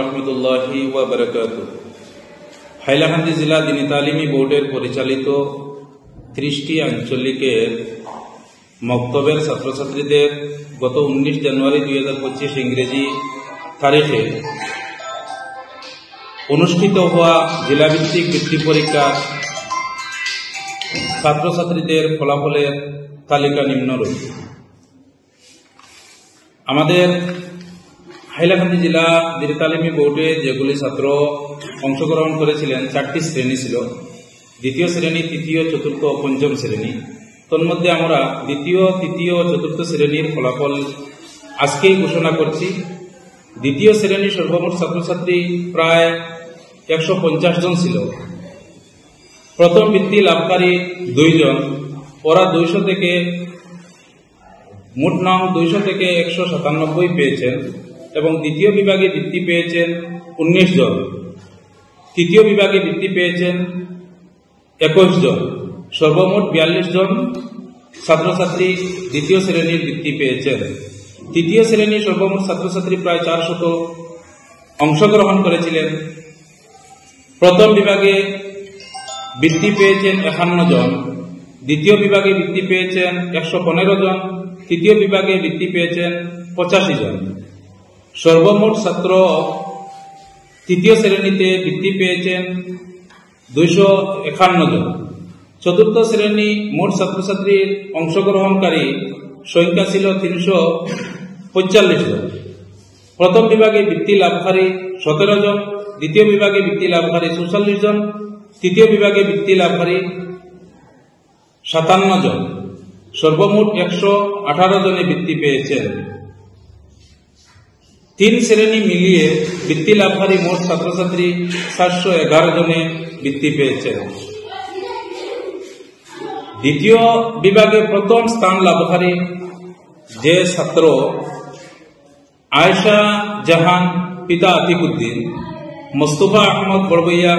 রহমতুল্লাহি ওয়া বারাকাতুহু। হাইলাকান্দি জেলা দ্বীনী তালিমি বোর্ডের পরিচালিত 30টি আঞ্চলিকের মক্তবের ছাত্রছাত্রীদের গত 19 জানুয়ারি 2025 ইংরেজি তারিখে অনুষ্ঠিত হওয়া জেলাভিত্তিক বৃত্তি পরীক্ষার ছাত্রছাত্রীদের ফলাফলের তালিকা নিম্নরূপ। আমাদের হাইলাকান্দি জেলা দ্বীনী তালিমি বোর্ডে যেগুলি ছাত্র অংশগ্রহণ করেছিলেন 4টি শ্রেণী ছিল, দ্বিতীয় শ্রেণী, তৃতীয়, চতুর্থ ও পঞ্চম শ্রেণী। তন্মধ্যে আমরা দ্বিতীয়, তৃতীয় ও চতুর্থ শ্রেণীর ফলাফল আজকেই ঘোষণা করছি। দ্বিতীয় শ্রেণীর সর্বমোট ছাত্রছাত্রী প্রায় 150 জন ছিল। প্রথম বৃত্তি লাভকারী 2 জন, ওরা 200 থেকে মোট নাম 200 থেকে 197 পেয়েছেন এবং দ্বিতীয় বিভাগে বৃত্তি পেয়েছেন 19 জন, তৃতীয় বিভাগে বৃত্তি পেয়েছেন 21 জন। সর্বমোট 42 জন ছাত্রছাত্রী দ্বিতীয় শ্রেণীর বৃত্তি পেয়েছেন। তৃতীয় শ্রেণীর সর্বমোট ছাত্রছাত্রী প্রায় 400 অংশগ্রহণ করেছিলেন। প্রথম বিভাগে বৃত্তি পেয়েছেন 51 জন, দ্বিতীয় বিভাগে বৃত্তি পেয়েছেন 115 জন, তৃতীয় বিভাগে বৃত্তি পেয়েছেন 85 জন। সর্বমোট ছাত্র তৃতীয় শ্রেণীতে বৃত্তি পেয়েছেন 251 জন। চতুর্থ শ্রেণী মোট ছাত্রছাত্রীর অংশগ্রহণকারী সংখ্যা ছিল 345 জন। প্রথম বিভাগে বৃত্তি লাভকারী 17 জন, দ্বিতীয় বিভাগে বৃত্তি লাভকারী 44 জন, তৃতীয় বিভাগে বৃত্তি লাভকারী 57 জন। সর্বমোট 118 জনে বৃত্তি পেয়েছেন। 3 শ্রেণী মিলিয়ে বৃত্তি লাভকারী মোট ছাত্রছাত্রী 411 জনে বৃত্তি পেয়েছেন। দ্বিতীয় বিভাগে প্রথম স্থান লাভকারী যে ছাত্র আয়েশা জাহান, পিতা আতিক উদ্দিন, মোস্তফা আহমদ বড়বইয়া,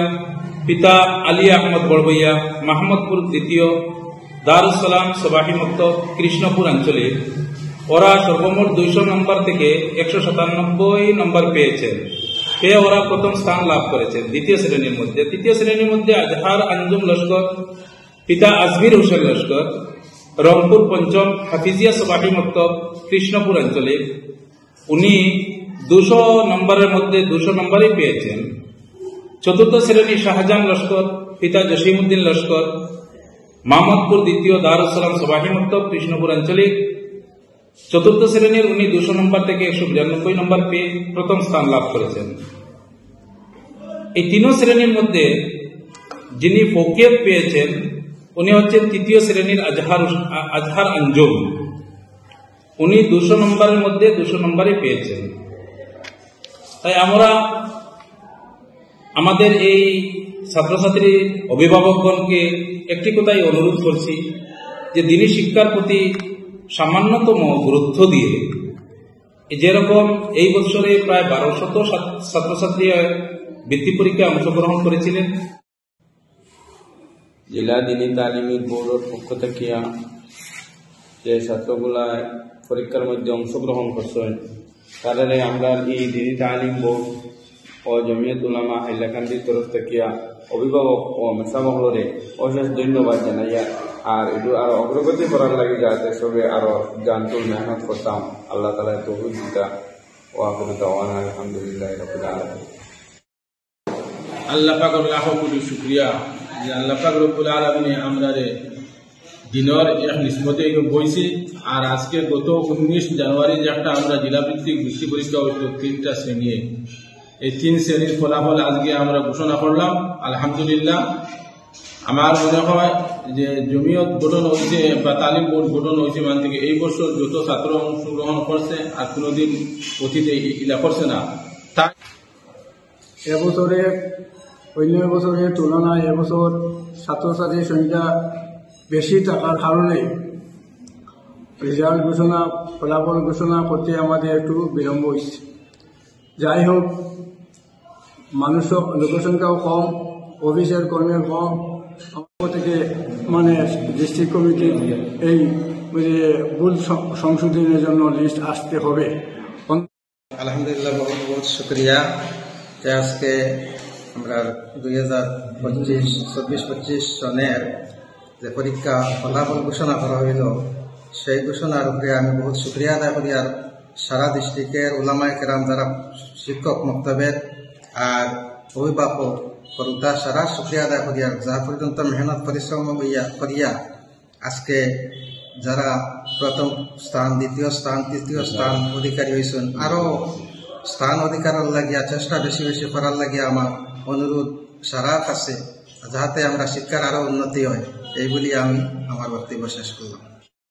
পিতা আলী আহমদ বড়বইয়া, মাহমুদপুর দ্বিতীয়, দারুস সালাম সবাহি মক্তব, কৃষ্ণপুর আঞ্চলিক। ওরা সর্বমোট 200 নম্বর থেকে 197 নম্বর পেয়েছেন, পেয়ে ওরা প্রথম স্থান লাভ করেছেন দ্বিতীয় শ্রেণীর মধ্যে। তৃতীয় শ্রেণীর মধ্যে আজহার আঞ্জুম লস্কর, পিতা আজমির হোসেন লস্কর, রংপুর পঞ্চম, হাফিজিয়া সবাহি মক্তব, কৃষ্ণপুর আঞ্চলিক। উনি 200 নম্বরের মধ্যে 200 নম্বরই পেয়েছেন। চতুর্থ শ্রেণী শাহজাহান লস্কর, পিতা জসিমউদ্দিন লস্কর, মাহমুদপুর দ্বিতীয়, দারুস সালাম সবাহি মক্তব, কৃষ্ণপুর আঞ্চলিক। চতুর্থ শ্রেণীর উনি 200 নম্বর থেকে 192 নম্বর পেয়ে প্রথম স্থান লাভ করেছেন। এই 3 শ্রেণীর মধ্যে যিনি ফৌকিয়ত পেয়েছেন উনি হচ্ছেন তৃতীয় শ্রেণীর আজহার আঞ্জুম। উনি 200 নম্বরের মধ্যে 200 নম্বরই পেয়েছেন। তাই আমরা আমাদের এই ছাত্রছাত্রী অভিভাবকগণকে একটি কথাই অনুরোধ করছি যে দ্বীনী শিক্ষার প্রতি সামান্যতম গুরুত্ব দিয়ে, যেরকম এই বছরে প্রায় 1200 ছাত্রছাত্রী বৃত্তি পরীক্ষায় অংশগ্রহণ করেছিলেন। জেলা দ্বীনী তালিমি বোর্ডের পক্ষ থেকে যে ছাত্রগুলা পরীক্ষার মধ্যে অংশগ্রহণ করছেন তাদের আমরা এই দ্বীনী তালিম বোর্ড ও জমিয়ত উলামা হাইলাকান্দির তরফ থেকে অভিভাবক ও মেসামহলরে অশেষ ধন্যবাদ জানাইয়া আর এটু আরো অগ্রগতি করার লাগে যাতে সবে আরো জানতুল মেহনত করতাম। আল্লাহ তাআলা তৌফিক দিতা। ওয়া আখিরু দাওয়ানা আলহামদুলিল্লাহি রাব্বিল আলামিন। আল্লাহ পাকের লাখো কোটি শুকরিয়া যে আল্লাহ পাক রব্বুল আলামিন আমরারে দিনের এক নিসবতে বইছি। আর আজকে গত 19 জানুয়ারি যে একটা আমরা জেলাভিত্তিক বৃত্তি পরীক্ষা হইল 3টা শ্রেণী, এই 3 শ্রেণীর ফলাফল আজকে আমরা ঘোষণা করলাম। আলহামদুলিল্লাহ। আমার মনে হয় যে জমিয়ত গঠন হয়েছে বা তালিম বোর্ড গঠন হয়েছে মান থেকে এই বছর যত ছাত্র অংশগ্রহণ করছে আর কোনোদিন অতীতে ইলা করছে না। তাই এবছরে অন্য বছরের তুলনায় এবছর ছাত্রছাত্রীর সংখ্যা বেশি থাকার কারণে রেজাল্ট ঘোষণা, ফলাফল ঘোষণা করতে আমাদের একটু বিলম্ব হয়েছে। যাই হোক, লোকসংখ্যাও কম, অফিসের কর্মীর কম, থেকে ডিস্ট্রিক্ট কমিটির এই ভুল সংশোধনের জন্য লিস্ট আসতে হবে। আলহামদুলিল্লাহ। बहुत शुक्रिया যে আজকে আমরা 2024-25 সনের যে পরীক্ষা ফলাফল ঘোষণা করা হইল সেই ঘোষণার উপরে আমি বহুত শুক্রিয়া আদায় করি। আর সারা ডিস্ট্রিক্টের উলামায়ে কেরাম যারা শিক্ষক মক্তবের আর অভিভাবক করুতা সারা শুক্রিয়া আদায় করি। আর যা পর্যন্ত মেহনত পরিশ্রম করিয়া আজকে যারা প্রথম স্থান, দ্বিতীয় স্থান, তৃতীয় স্থান অধিকারী হয়েছেন, আরো স্থান অধিকারের লাগিয়া চেষ্টা বেশি বেশি করার লাগিয়া আমার অনুরোধ সারা কাছে, যাহাতে আমরা শিক্ষার আরো উন্নতি হয়, এইগুলি আমি আমার বক্তব্য শেষ করলাম।